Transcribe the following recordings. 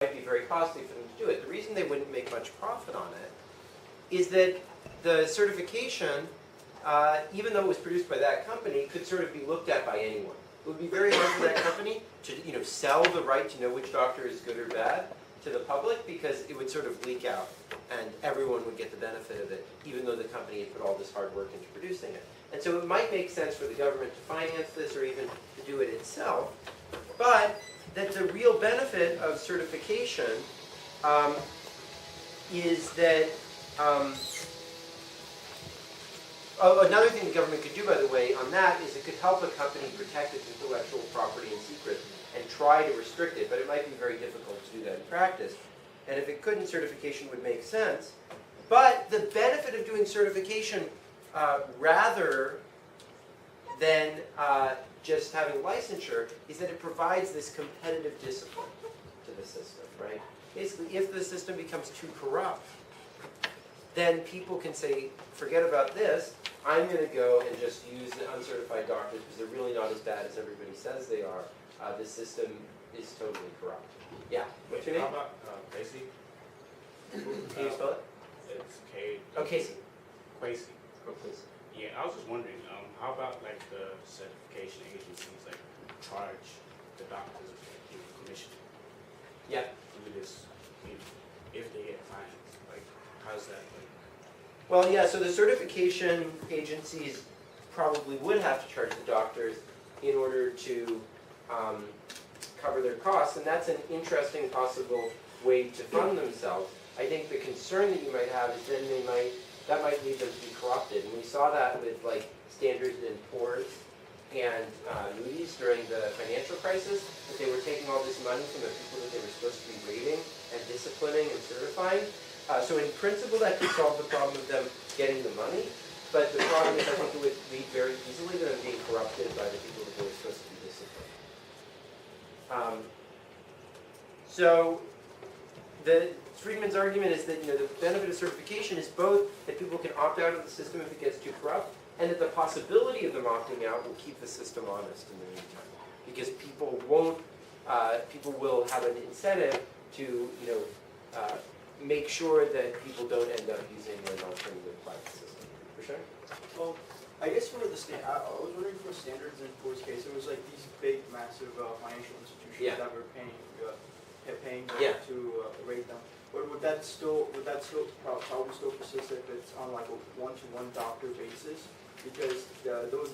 might be very costly for them to do it. The reason they wouldn't make much profit on it is that the certification, even though it was produced by that company, could sort of be looked at by anyone. It would be very hard for that company to sell the right to know which doctor is good or bad to the public, because it would sort of leak out and everyone would get the benefit of it, even though the company had put all this hard work into producing it. And so it might make sense for the government to finance this or even to do it itself, but that the real benefit of certification is that another thing the government could do, by the way, on that is it could help a company protect its intellectual property and secrets and try to restrict it, but it might be very difficult to do that in practice. And if it couldn't, certification would make sense. But the benefit of doing certification rather than just having licensure is that it provides this competitive discipline to the system, right? Basically, if the system becomes too corrupt, then people can say, forget about this, I'm going to go and just use the uncertified doctors because they're really not as bad as everybody says they are. This system is totally corrupt. Yeah, what's your name? How about Casey? Can you spell it? It's K. Oh, Casey. Quasey. Oh, please. Yeah, I was just wondering, how about like the certification agencies like charge the doctors with commission? Yeah. Do this if they get fines? Like, how's that? Like? Well, yeah, so the certification agencies probably would have to charge the doctors in order to cover their costs, and that's an interesting possible way to fund themselves. I think the concern that you might have is then that might lead them to be corrupted, and we saw that with like Standard & Poor's and Moody's during the financial crisis, that they were taking all this money from the people that they were supposed to be rating and disciplining and certifying. So in principle, that could solve the problem of them getting the money, but the problem is I think it would lead very easily to them being corrupted by the people that they were supposed to be disciplining. So Friedman's argument is that the benefit of certification is both that people can opt out of the system if it gets too corrupt, and that the possibility of them opting out will keep the system honest in the meantime, because people will have an incentive to make sure that people don't end up using an alternative private system. For sure. Well, I guess for the I was wondering for Standards & Poor's case, it was like these big, massive financial institutions that were paying to rate them. But would that still probably still persist if it's on like a one-to-one doctor basis? Because those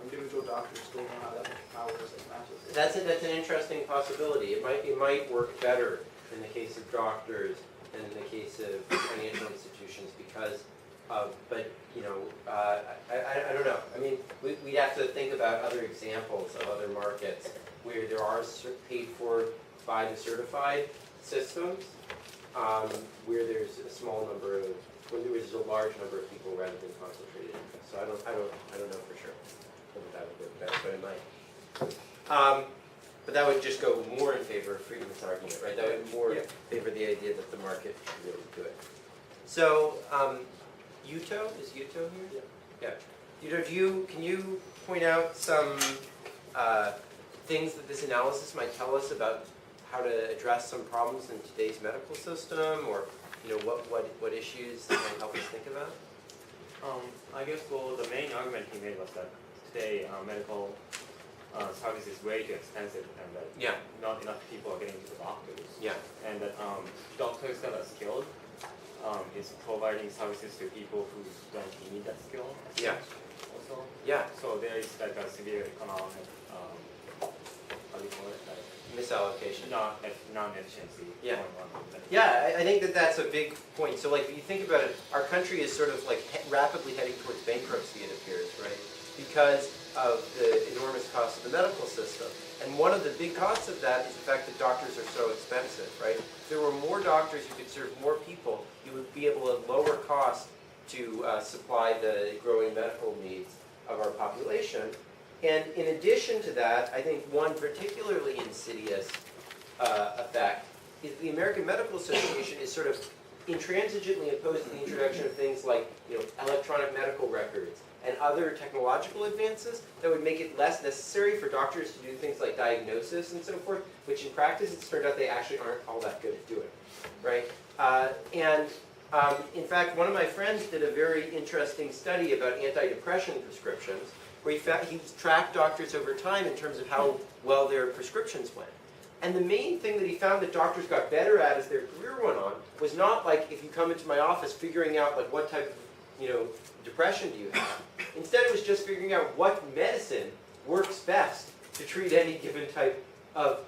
individual doctors still don't have that much power as like massive. That's an interesting possibility. It might work better in the case of doctors than in the case of financial institutions because but I don't know. I mean, we'd have to think about other examples of other markets where there are paid for by the certified systems, where there's a small number of, when there's a large number of people rather than concentrated interest. So I don't know for sure whether that would work better, but it might. But that would just go more in favor of Friedman's argument, right? That would more favor the idea that the market should really do it. So, Yuto, is Yuto here? Yeah. Yuto, can you point out some things that this analysis might tell us about how to address some problems in today's medical system, or what issues that might help us think about? I guess the main argument he made was that today medical service is way too expensive, and that not enough people are getting to the doctors. Yeah. And that doctors that are skilled is providing services to people who don't need that skill. Yeah. Also. Yeah. So there is like a severe economic how do you call it? Like misallocation. Non-efficiency. Yeah. Yeah, I think that's a big point. So like if you think about it, our country is sort of like rapidly heading towards bankruptcy, it appears, right? Because of the enormous cost of the medical system. And one of the big costs of that is the fact that doctors are so expensive, right? If there were more doctors who could serve more people, you would be able to lower costs to supply the growing medical needs of our population. And in addition to that, I think one particularly insidious effect is the American Medical Association is sort of intransigently opposed to the introduction of things like electronic medical records and other technological advances that would make it less necessary for doctors to do things like diagnosis and so forth, which in practice it's turned out they actually aren't all that good at doing, right? In fact, one of my friends did a very interesting study about antidepressant prescriptions, where he tracked doctors over time in terms of how well their prescriptions went. And the main thing that he found that doctors got better at as their career went on was not like, if you come into my office, figuring out like what type of depression do you have. Instead, it was just figuring out what medicine works best to treat any given type of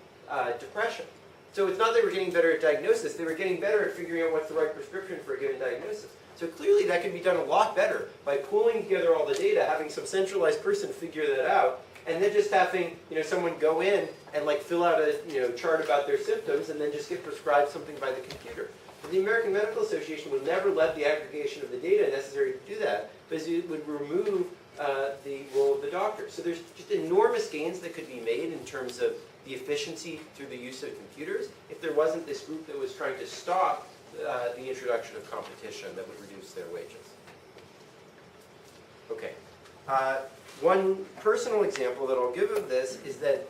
depression. So it's not that they were getting better at diagnosis, they were getting better at figuring out what's the right prescription for a given diagnosis. So clearly that can be done a lot better by pulling together all the data, having some centralized person figure that out, and then just having someone go in and like fill out a chart about their symptoms and then just get prescribed something by the computer. But the American Medical Association would never let the aggregation of the data necessary to do that, because it would remove the role of the doctor. So there's just enormous gains that could be made in terms of the efficiency through the use of computers if there wasn't this group that was trying to stop the introduction of competition that would reduce their wages. Okay. One personal example that I'll give of this is that,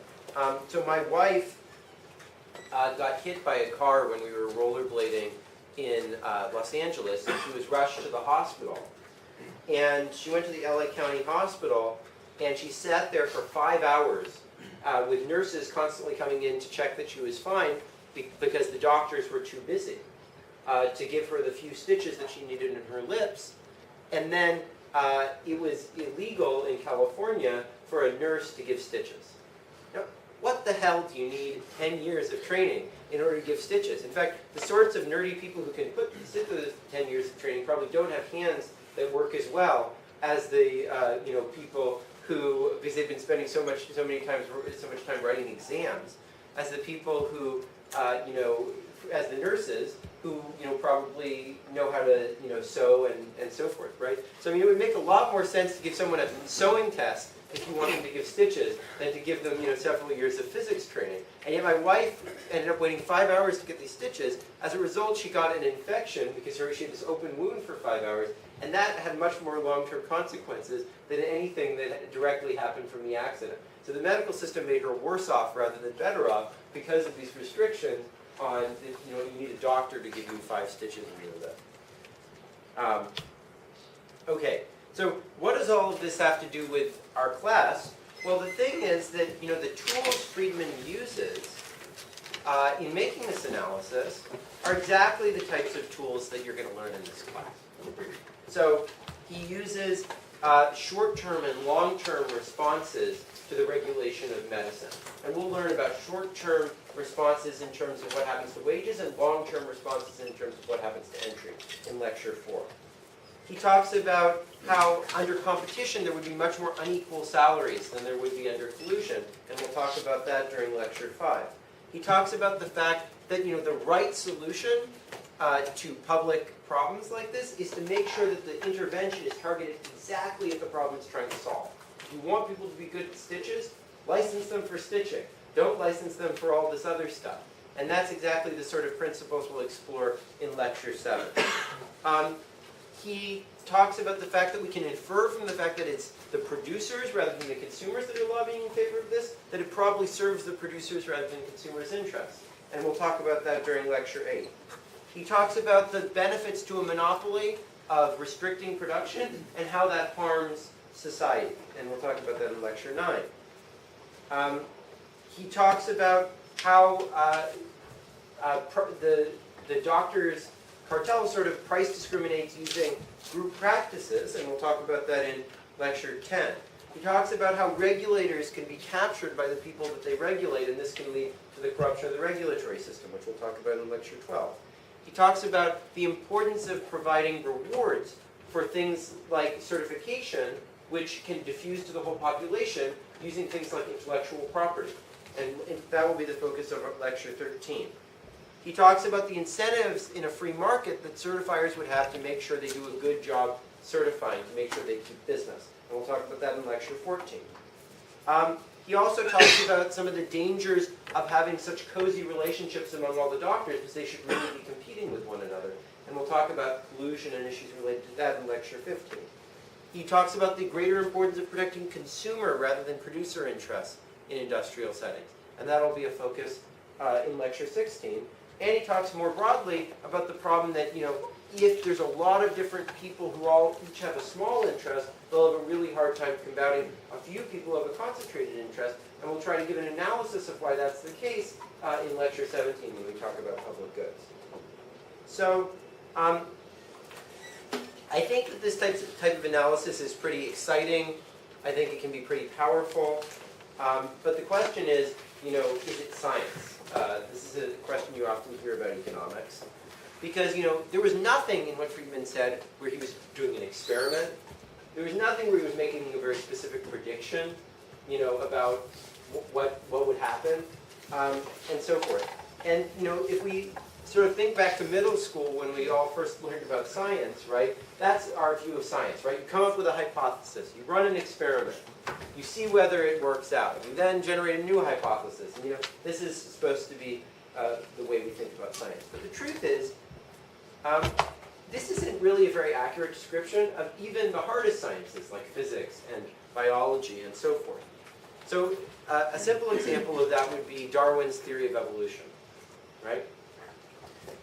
so my wife got hit by a car when we were rollerblading in Los Angeles, and she was rushed to the hospital. And she went to the LA County Hospital, and she sat there for 5 hours with nurses constantly coming in to check that she was fine because the doctors were too busy to give her the few stitches that she needed in her lips. And then it was illegal in California for a nurse to give stitches. Now, what the hell do you need 10 years of training in order to give stitches? In fact, the sorts of nerdy people who can sit through those 10 years of training probably don't have hands that work as well as the people who, because they've been spending so much time writing exams, as the people who as the nurses who probably know how to sew and so forth, right? So I mean, it would make a lot more sense to give someone a sewing test if you want them to give stitches than to give them several years of physics training. And yet my wife ended up waiting 5 hours to get these stitches. As a result, she got an infection because she had this open wound for 5 hours, and that had much more long-term consequences than anything that directly happened from the accident. So the medical system made her worse off rather than better off because of these restrictions on, you need a doctor to give you 5 stitches in your lip. Okay, so what does all of this have to do with our class? Well, the thing is that, the tools Friedman uses in making this analysis are exactly the types of tools that you're going to learn in this class. So he uses short-term and long-term responses to the regulation of medicine. And we'll learn about short-term responses in terms of what happens to wages and long-term responses in terms of what happens to entry in Lecture 4. He talks about how under competition there would be much more unequal salaries than there would be under collusion, and we'll talk about that during Lecture 5. He talks about the fact that the right solution to public problems like this is to make sure that the intervention is targeted exactly at the problem it's trying to solve. If you want people to be good at stitches, license them for stitching. Don't license them for all this other stuff. And that's exactly the sort of principles we'll explore in Lecture 7. He talks about the fact that we can infer from the fact that it's the producers rather than the consumers that are lobbying in favor of this, that it probably serves the producers rather than consumers' interests. And we'll talk about that during Lecture 8. He talks about the benefits to a monopoly of restricting production and how that harms society. And we'll talk about that in Lecture 9. He talks about how the doctors' cartel sort of price discriminates using group practices, and we'll talk about that in Lecture 10. He talks about how regulators can be captured by the people that they regulate, and this can lead to the corruption of the regulatory system, which we'll talk about in Lecture 12. He talks about the importance of providing rewards for things like certification, which can diffuse to the whole population using things like intellectual property. And that will be the focus of Lecture 13. He talks about the incentives in a free market that certifiers would have to make sure they do a good job certifying, to make sure they keep business. And we'll talk about that in Lecture 14. He also talks about some of the dangers of having such cozy relationships among all the doctors, because they should really be competing with one another. And we'll talk about collusion and issues related to that in Lecture 15. He talks about the greater importance of protecting consumer rather than producer interests in industrial settings. And that'll be a focus in lecture 16. And he talks more broadly about the problem that, if there's a lot of different people who all each have a small interest, they'll have a really hard time combating a few people who have a concentrated interest. And we'll try to give an analysis of why that's the case in lecture 17 when we talk about public goods. So, I think that this type of analysis is pretty exciting. I think it can be pretty powerful. But the question is, is it science? This is a question you often hear about economics. Because, there was nothing in what Friedman said where he was doing an experiment. There was nothing where he was making a very specific prediction, about what would happen, and so forth. And, if we sort of think back to middle school when we all first learned about science, right? That's our view of science, right? You come up with a hypothesis, you run an experiment, you see whether it works out, you then generate a new hypothesis. And this is supposed to be the way we think about science. But the truth is, this isn't really a very accurate description of even the hardest sciences like physics and biology and so forth. So a simple example of that would be Darwin's theory of evolution, right?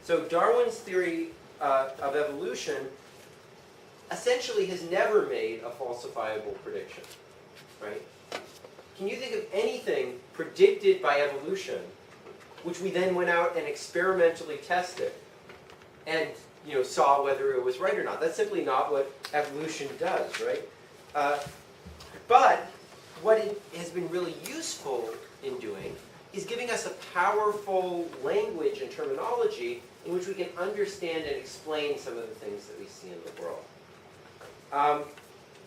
So Darwin's theory of evolution essentially has never made a falsifiable prediction, right? Can you think of anything predicted by evolution which we then went out and experimentally tested and saw whether it was right or not? That's simply not what evolution does, right? But what it has been really useful in doing is giving us a powerful language and terminology in which we can understand and explain some of the things that we see in the world.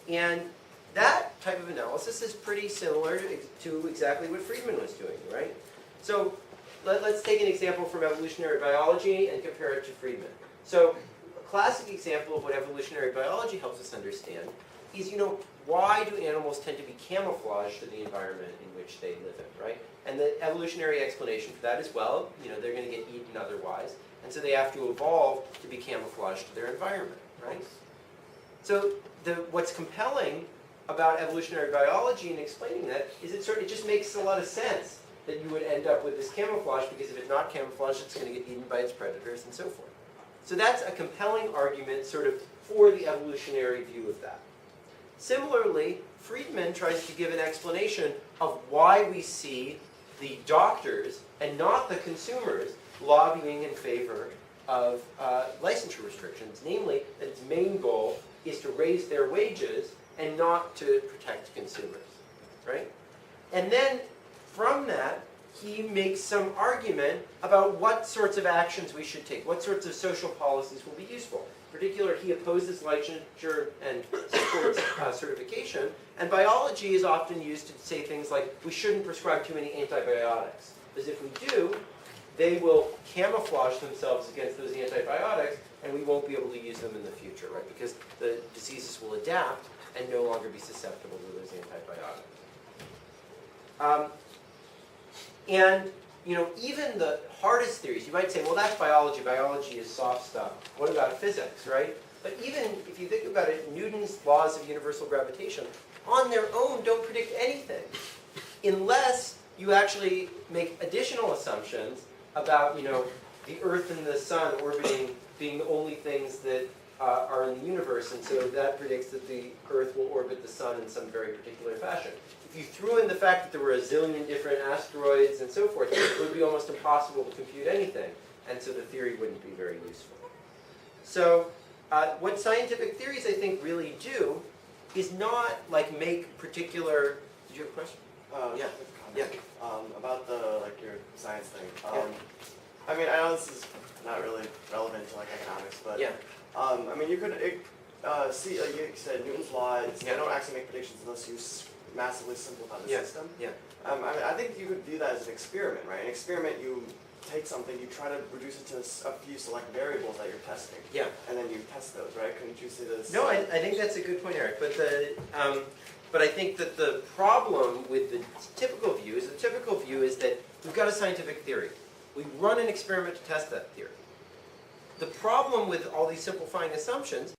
And that type of analysis is pretty similar to exactly what Friedman was doing, right? So let's take an example from evolutionary biology and compare it to Friedman. So a classic example of what evolutionary biology helps us understand is, why do animals tend to be camouflaged to the environment in which they live in, right? And the evolutionary explanation for that is, well, they're going to get eaten otherwise, and so they have to evolve to be camouflaged to their environment, right? So what's compelling about evolutionary biology and explaining that is it just makes a lot of sense that you would end up with this camouflage, because if it's not camouflaged, it's going to get eaten by its predators and so forth. So that's a compelling argument sort of for the evolutionary view of that. Similarly, Friedman tries to give an explanation of why we see the doctors and not the consumers lobbying in favor of licensure restrictions, namely that its main goal is to raise their wages and not to protect consumers, right? And then from that, he makes some argument about what sorts of actions we should take, what sorts of social policies will be useful. In particular, he opposes licensure and supports certification, and biology is often used to say things like, we shouldn't prescribe too many antibiotics, because if we do, they will camouflage themselves against those antibiotics, and we won't be able to use them in the future, right? Because the diseases will adapt and no longer be susceptible to those antibiotics. And even the hardest theories, you might say, well, that's biology. Biology is soft stuff. What about physics, right? But even if you think about it, Newton's laws of universal gravitation on their own don't predict anything unless you actually make additional assumptions about, the Earth and the Sun orbiting being the only things that are in the universe, and so that predicts that the Earth will orbit the Sun in some very particular fashion. If you threw in the fact that there were a zillion different asteroids and so forth, it would be almost impossible to compute anything, and so the theory wouldn't be very useful. So what scientific theories, I think, really do is not make particular... Did you have a question? Yeah. About your science thing. Yeah. I mean, I know this is not really relevant to economics, but Yeah. You could see, you said Newton's laws. They don't actually make predictions unless you massively simplify the system. Yeah. I think you could view that as an experiment, right? An experiment, you take something, you try to reduce it to a few select variables that you're testing. Yeah. And then you test those, right? Couldn't you see this? No, I think that's a good point, Eric. But I think that the problem with the typical view is that we've got a scientific theory. We run an experiment to test that theory. The problem with all these simplifying assumptions